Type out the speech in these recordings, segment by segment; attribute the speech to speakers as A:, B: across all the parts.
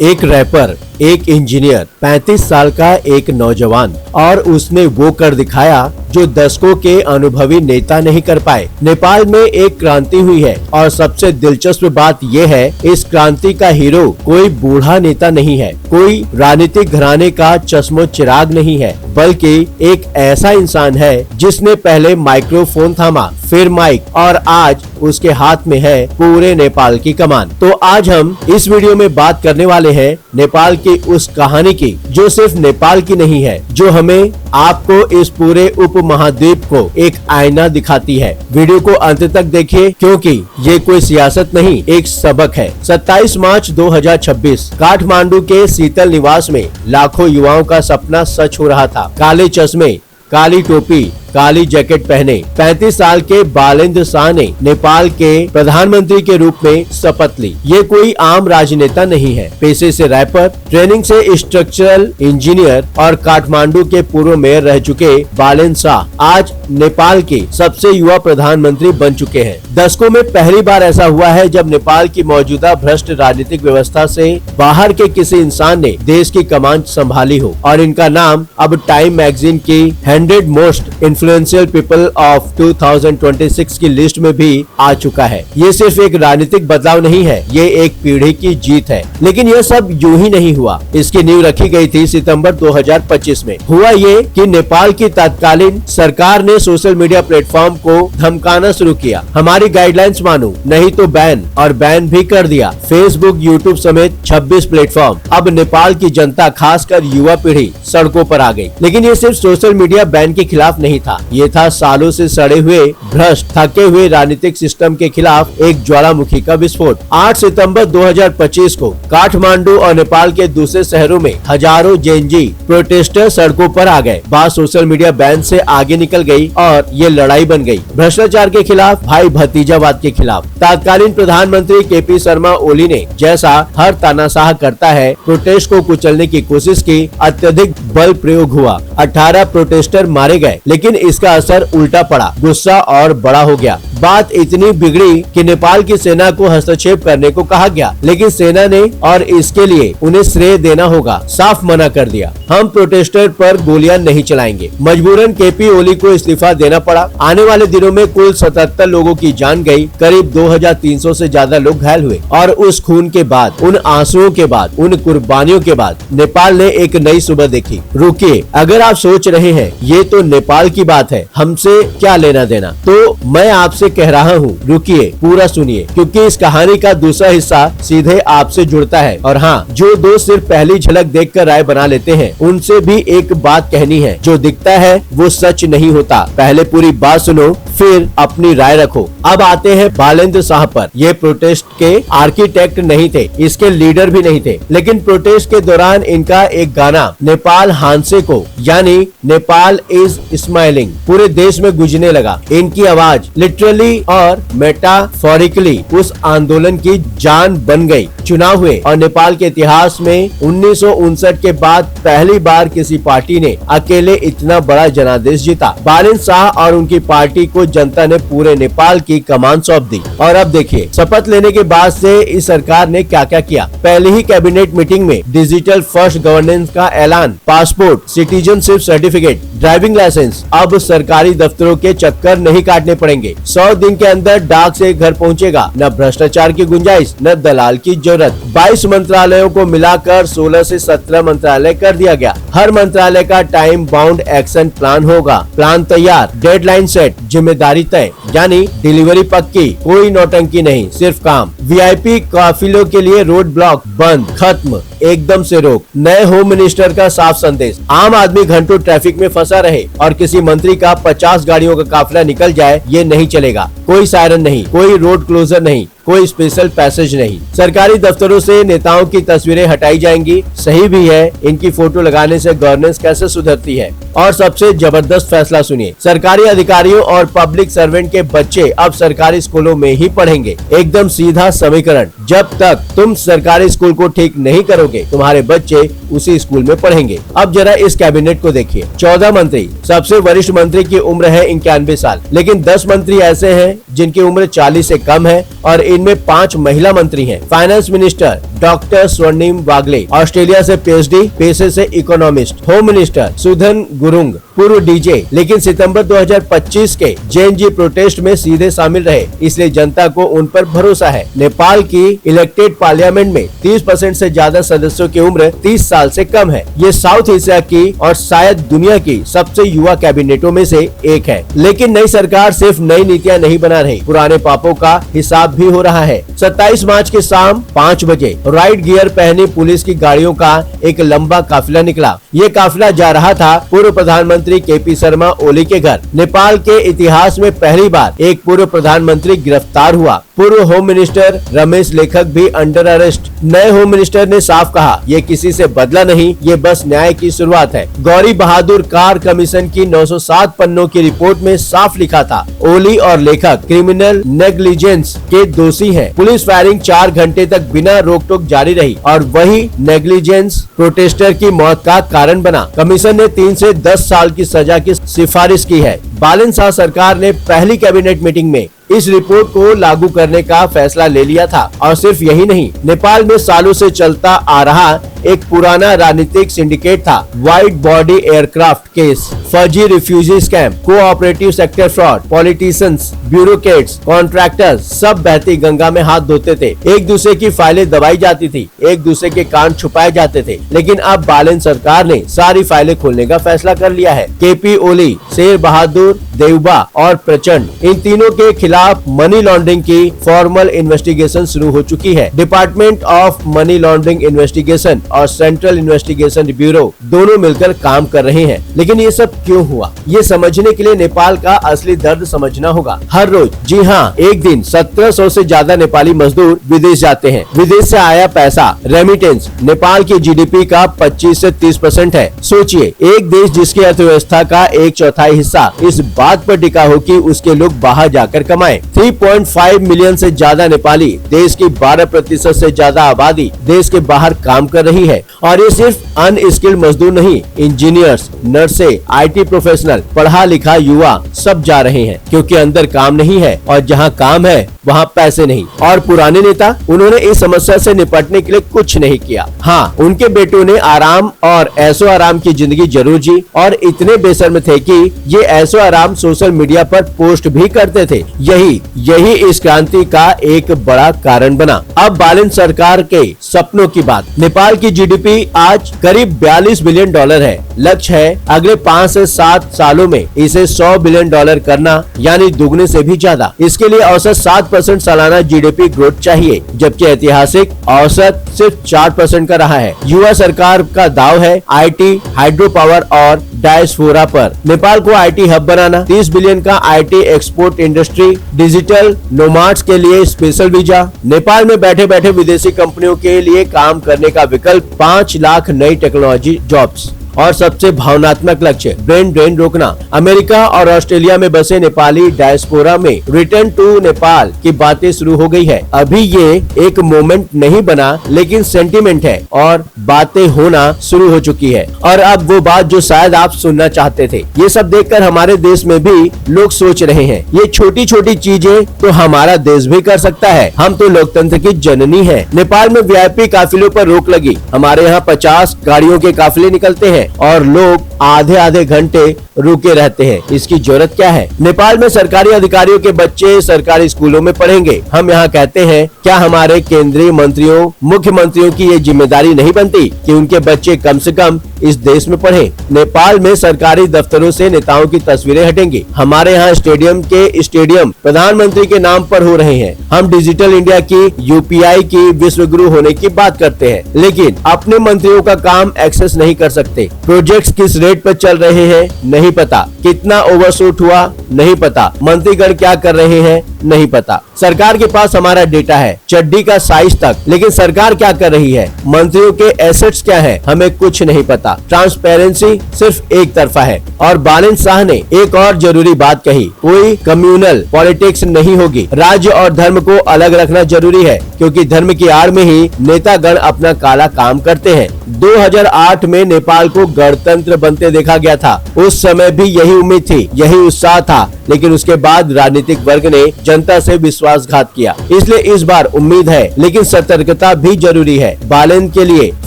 A: एक रैपर, एक इंजीनियर, 35 साल का एक नौजवान, और उसने वो कर दिखाया जो दशकों के अनुभवी नेता नहीं कर पाए। नेपाल में एक क्रांति हुई है और सबसे दिलचस्प बात यह है, इस क्रांति का हीरो कोई बूढ़ा नेता नहीं है, कोई राजनीतिक घराने का चश्मो चिराग नहीं है, बल्कि एक ऐसा इंसान है जिसने पहले माइक्रोफोन थामा, फिर माइक, और आज उसके हाथ में है पूरे नेपाल की कमान। तो आज हम इस वीडियो में बात करने वाले हैं नेपाल की उस कहानी की जो सिर्फ नेपाल की नहीं है, जो हमें आपको इस पूरे उप महाद्वीप को एक आईना दिखाती है। वीडियो को अंत तक देखिए क्योंकि ये कोई सियासत नहीं, एक सबक है। 27 मार्च 2026 काठमांडू के शीतल निवास में लाखों युवाओं का सपना सच हो रहा था। काले चश्मे, काली टोपी, काली जैकेट पहने 35 साल के बालेंद्र शाह ने नेपाल के प्रधानमंत्री के रूप में शपथ ली। ये कोई आम राजनेता नहीं है। पेशे से रैपर, ट्रेनिंग से स्ट्रक्चरल इंजीनियर और काठमांडू के पूर्व मेयर रह चुके बालेंद्र शाह आज नेपाल के सबसे युवा प्रधानमंत्री बन चुके हैं। दशकों में पहली बार ऐसा हुआ है जब नेपाल की मौजूदा भ्रष्ट राजनीतिक व्यवस्था से बाहर के किसी इंसान ने देश की कमान संभाली हो, और इनका नाम अब टाइम मैगजीन की 100 मोस्ट इन्फ्लुएंशियल पीपल ऑफ 2026 की लिस्ट में भी आ चुका है। ये सिर्फ एक राजनीतिक बदलाव नहीं है, ये एक पीढ़ी की जीत है। लेकिन यह सब यूं ही नहीं हुआ। इसकी नींव रखी गई थी सितंबर 2025 में। हुआ ये कि नेपाल की तत्कालीन सरकार ने सोशल मीडिया प्लेटफॉर्म को धमकाना शुरू किया, हमारी गाइडलाइंस मानो नहीं तो बैन, और बैन भी कर दिया। फेसबुक, यूट्यूब समेत 26 प्लेटफॉर्म। अब नेपाल की जनता, खासकर युवा पीढ़ी सड़कों पर आ गई। लेकिन ये सिर्फ सोशल मीडिया बैन के खिलाफ नहीं था, ये था सालों से सड़े हुए, भ्रष्ट, थके हुए राजनीतिक सिस्टम के खिलाफ एक ज्वालामुखी का विस्फोट। 8 सितंबर 2025 को काठमांडू और नेपाल के दूसरे शहरों में हजारों जेनजी प्रोटेस्टर सड़कों पर आ गए। बात सोशल मीडिया बैन से आगे निकल गई और ये लड़ाई बन गई भ्रष्टाचार के खिलाफ, भाई भतीजावाद के खिलाफ। तत्कालीन प्रधानमंत्री केपी शर्मा ओली ने, जैसा हर तानाशाह करता है, प्रोटेस्ट को कुचलने की कोशिश की। अत्यधिक बल प्रयोग हुआ, 18 प्रोटेस्टर मारे गए, लेकिन इसका असर उल्टा पड़ा। गुस्सा और बड़ा हो गया। बात इतनी बिगड़ी कि नेपाल की सेना को हस्तक्षेप करने को कहा गया, लेकिन सेना ने, और इसके लिए उन्हें श्रेय देना होगा, साफ मना कर दिया। हम प्रोटेस्टर पर गोलियां नहीं चलाएंगे। मजबूरन केपी ओली को इस्तीफा देना पड़ा। आने वाले दिनों में कुल 77 लोगों की जान गई, करीब 2300 से ज्यादा लोग घायल हुए। और उस खून के बाद, उन आंसुओं के बाद, उन कुर्बानियों के बाद नेपाल ने एक नई सुबह देखी। रुकिए, अगर आप सोच रहे हैं ये तो नेपाल की बात है, हमसे क्या लेना देना, तो मैं आपसे कह रहा हूँ, रुकिए, पूरा सुनिए, क्योंकि इस कहानी का दूसरा हिस्सा सीधे आपसे जुड़ता है। और हाँ, जो दोस्त सिर्फ पहली झलक देखकर राय बना लेते हैं, उनसे भी एक बात कहनी है, जो दिखता है वो सच नहीं होता। पहले पूरी बात सुनो, फिर अपनी राय रखो। अब आते हैं बालेंद्र शाह पर। ये प्रोटेस्ट के आर्किटेक्ट नहीं थे, इसके लीडर भी नहीं थे, लेकिन प्रोटेस्ट के दौरान इनका एक गाना नेपाल हांसे को, यानी नेपाल इज स्माइलिंग, पूरे देश में गूंजने लगा। इनकी आवाज लिटरली और मेटाफोरिकली उस आंदोलन की जान बन गई। चुनाव हुए और नेपाल के इतिहास में 1959 के बाद पहली बार किसी पार्टी ने अकेले इतना बड़ा जनादेश जीता। बालेंद्र शाह और उनकी पार्टी को जनता ने पूरे नेपाल की कमान सौंप दी। और अब देखिए, शपथ लेने के बाद से इस सरकार ने क्या क्या किया। पहले ही कैबिनेट मीटिंग में डिजिटल फर्स्ट गवर्नेंस का ऐलान, passport, citizenship certificate, driving licence, अब सरकारी दफ्तरों के चक्कर नहीं काटने पड़ेंगे। 100 दिन के अंदर डाक से घर पहुंचेगा। न भ्रष्टाचार की गुंजाइश, न दलाल की जरूरत। 22 मंत्रालयों को मिलाकर 16 से 17 मंत्रालय कर दिया गया। हर मंत्रालय का टाइम बाउंड एक्शन प्लान होगा। प्लान तैयार, डेडलाइन सेट, जिम्मेदारी तय, यानी डिलीवरी पक्की, कोई नौटंकी नहीं, सिर्फ काम। वीआईपी काफिलों के लिए रोड ब्लॉक बंद, खत्म, एकदम से रोक। नए होम मिनिस्टर का साफ संदेश, आम आदमी घंटों ट्रैफिक में फंसा रहे और किसी मंत्री का 50 गाड़ियों का काफिला निकल जाए, ये नहीं चलेगा। कोई सायरन नहीं, कोई रोड क्लोजर नहीं, कोई स्पेशल पैसेज नहीं। सरकारी दफ्तरों से नेताओं की तस्वीरें हटाई जाएंगी। सही भी है, इनकी फोटो लगाने से गवर्नेंस कैसे सुधरती है। और सबसे जबरदस्त फैसला सुनिए, सरकारी अधिकारियों और पब्लिक सर्वेंट के बच्चे अब सरकारी स्कूलों में ही पढ़ेंगे। एकदम सीधा समीकरण, जब तक तुम सरकारी स्कूल को ठीक नहीं करोगे, तुम्हारे बच्चे उसी स्कूल में पढ़ेंगे। अब जरा इस कैबिनेट को देखिए, 14 मंत्री, सबसे वरिष्ठ मंत्री की उम्र है 91 साल, लेकिन 10 मंत्री ऐसे हैं जिनकी उम्र 40 से कम है और इनमें 5 महिला मंत्री हैं। फाइनेंस मिनिस्टर डॉक्टर स्वर्णिम वागले, ऑस्ट्रेलिया से पीएचडी, पेशे से economist. Home minister Sudhan Gurung, पूर्व डीजे, लेकिन सितंबर 2025 के जेएनजी प्रोटेस्ट में सीधे शामिल रहे, इसलिए जनता को उन पर भरोसा है। नेपाल की इलेक्टेड पार्लियामेंट में 30% से ज्यादा सदस्यों की उम्र 30 साल से कम है। ये साउथ एशिया की और शायद दुनिया की सबसे युवा कैबिनेटों में से एक है। लेकिन नई सरकार सिर्फ नई नीतियाँ नहीं बना रही, पुराने पापों का हिसाब भी हो रहा है। 27 मार्च के शाम 5 बजे राइट गियर पहनी पुलिस की गाड़ियों का एक लंबा काफिला निकला। ये काफिला जा रहा था पूर्व प्रधानमंत्री केपी शर्मा ओली के घर। नेपाल के इतिहास में पहली बार एक पूर्व प्रधानमंत्री गिरफ्तार हुआ। पूर्व होम मिनिस्टर रमेश लेखक भी अंडर अरेस्ट। नए होम मिनिस्टर ने साफ कहा, ये किसी से बदला नहीं, ये बस न्याय की शुरुआत है। गौरी बहादुर कार कमीशन की 907 पन्नों की रिपोर्ट में साफ लिखा था, ओली और लेखक क्रिमिनल नेग्लिजेंस के दोषी हैं। पुलिस फायरिंग 4 घंटे तक बिना रोक टोक जारी रही और वही नेग्लिजेंस प्रोटेस्टर की मौत का कारण बना। कमीशन ने 3 से 10 साल की सजा की सिफारिश की है। बालन शाह सरकार ने पहली कैबिनेट मीटिंग में इस रिपोर्ट को लागू करने का फैसला ले लिया था। और सिर्फ यही नहीं, नेपाल में सालों से चलता आ रहा एक पुराना राजनीतिक सिंडिकेट था, वाइड बॉडी एयरक्राफ्ट केस, फर्जी refugee scam, cooperative sector fraud, politicians, bureaucrats, contractors सब बहती गंगा में हाथ धोते थे। एक दूसरे की फाइलें दबाई जाती थी, एक दूसरे के कांड छुपाए जाते थे। लेकिन अब बालन सरकार ने सारी फाइलें खोलने का फैसला कर लिया है। केपी ओली, शेर बहादुर देउबा और प्रचंड, इन तीनों के खिलाफ मनी लॉन्ड्रिंग की फॉर्मल इन्वेस्टिगेशन शुरू हो चुकी है। Department of money laundering investigation और सेंट्रल इन्वेस्टिगेशन ब्यूरो दोनों मिलकर काम कर रहे हैं। लेकिन ये सब क्यों हुआ, ये समझने के लिए नेपाल का असली दर्द समझना होगा। हर रोज, जी हाँ, एक दिन 1700 से ज्यादा नेपाली मजदूर विदेश जाते हैं। विदेश से आया पैसा, रेमिटेंस, नेपाल की जीडीपी का 25 से 30% है। सोचिए, एक देश जिसकी अर्थव्यवस्था का 1/4 हिस्सा इस बात पर टिका हो कि उसके लोग बाहर जाकर कमाएं। 3.5 मिलियन से ज्यादा नेपाली, देश की 12% से ज्यादा आबादी देश के बाहर काम कर रही है। और ये सिर्फ अनस्किल्ड मजदूर नहीं, इंजीनियर्स, नर्से, आईटी प्रोफेशनल, पढ़ा लिखा युवा सब जा रहे हैं, क्योंकि अंदर काम नहीं है और जहाँ काम है वहाँ पैसे नहीं। और पुराने नेता, उन्होंने इस समस्या से निपटने के लिए कुछ नहीं किया। हाँ, उनके बेटों ने आराम और ऐशो आराम की जिंदगी जरूर जी और इतने बेशर्म थे कि ये ऐशो आराम सोशल मीडिया पर पोस्ट भी करते थे। यही इस क्रांति का एक बड़ा कारण बना। अब बालन सरकार के सपनों की बात। नेपाल की जीडीपी आज करीब $42 बिलियन है। लक्ष्य है अगले 5 से 7 सालों में इसे $100 बिलियन करना, यानी दुगने से भी ज्यादा। इसके लिए औसत 7% सालाना जीडीपी ग्रोथ चाहिए, जबकि ऐतिहासिक औसत सिर्फ 4% का रहा है। युवा सरकार का दाव है आईटी, हाइड्रो पावर और डायस्पोरा पर। नेपाल को आईटी हब बनाना, 30 बिलियन का आईटी एक्सपोर्ट इंडस्ट्री, डिजिटल नोमाड्स के लिए स्पेशल वीजा, नेपाल में बैठे बैठे विदेशी कंपनियों के लिए काम करने का विकल्प, 5 लाख नई टेक्नोलॉजी जॉब्स और सबसे भावनात्मक लक्ष्य ब्रेन ड्रेन रोकना। अमेरिका और ऑस्ट्रेलिया में बसे नेपाली डायस्पोरा में रिटर्न टू नेपाल की बातें शुरू हो गई है। अभी ये एक मोमेंट नहीं बना, लेकिन सेंटीमेंट है और बातें होना शुरू हो चुकी है। और अब वो बात जो शायद आप सुनना चाहते थे, ये सब देखकर हमारे देश में भी लोग सोच रहे हैं, ये छोटी छोटी चीजें तो हमारा देश भी कर सकता है। हम तो लोकतंत्र की जननी है। नेपाल में वीआईपी काफिलों पर रोक लगी। हमारे यहाँ 50 गाड़ियों के काफिले निकलते हैं और लोग आधे घंटे रुके रहते हैं। इसकी जरूरत क्या है? नेपाल में सरकारी अधिकारियों के बच्चे सरकारी स्कूलों में पढ़ेंगे। हम यहाँ कहते हैं, क्या हमारे केंद्रीय मंत्रियों, मुख्यमंत्रियों की ये जिम्मेदारी नहीं बनती कि उनके बच्चे कम से कम इस देश में पढ़े? नेपाल में सरकारी दफ्तरों से नेताओं की तस्वीरें हटेंगी। हमारे यहाँ स्टेडियम प्रधानमंत्री के नाम पर हो रहे हैं। हम डिजिटल इंडिया की, यूपीआई की विश्व गुरु होने की बात करते हैं, लेकिन अपने मंत्रियों का काम एक्सेस नहीं कर सकते। प्रोजेक्ट्स किस रेट पर चल रहे हैं नहीं पता, कितना ओवरशूट हुआ नहीं पता, मंत्रीगण क्या कर रहे हैं नहीं पता। सरकार के पास हमारा डेटा है, चड्डी का साइज तक, लेकिन सरकार क्या कर रही है, मंत्रियों के एसेट्स क्या है, हमें कुछ नहीं पता। ट्रांसपेरेंसी सिर्फ एक तरफा है। और बालन शाह ने एक और जरूरी बात कही, कोई कम्युनल पॉलिटिक्स नहीं होगी। राज्य और धर्म को अलग रखना जरूरी है, क्योंकि धर्म की आड़ में ही नेतागण अपना काला काम करते हैं। 2008 में नेपाल को गणतंत्र बनते देखा गया था। उस समय भी यही उम्मीद थी, यही उत्साह था, लेकिन उसके बाद राजनीतिक वर्ग ने जनता से विश्वासघात किया। इसलिए इस बार उम्मीद है, लेकिन सतर्कता भी जरूरी है। बालेंद्र के लिए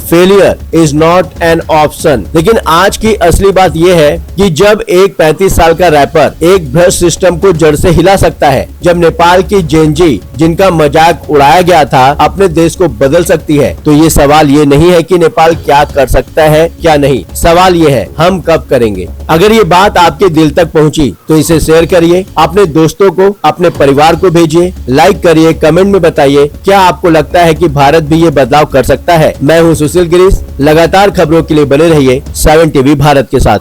A: failure is not an option. लेकिन आज की असली बात यह है कि जब एक 35 साल का रैपर एक भ्रष्ट सिस्टम को जड़ से हिला सकता है, जब नेपाल की जेनजी जिनका मजाक उड़ाया गया था अपने देश को बदल सकती है, तो ये सवाल ये नहीं है कि नेपाल क्या कर सकता है क्या नहीं, सवाल ये है हम कब करेंगे। अगर ये बात आपके दिल तक पहुंची तो इसे शेयर करिए, अपने दोस्तों को, अपने परिवार को भेजिए, लाइक करिए, कमेंट में बताइए क्या आपको लगता है कि भारत भी ये बदलाव कर सकता है। मैं हूं सुशील गिरीश, लगातार खबरों के लिए बने रहिए 7 टीवी भारत के साथ।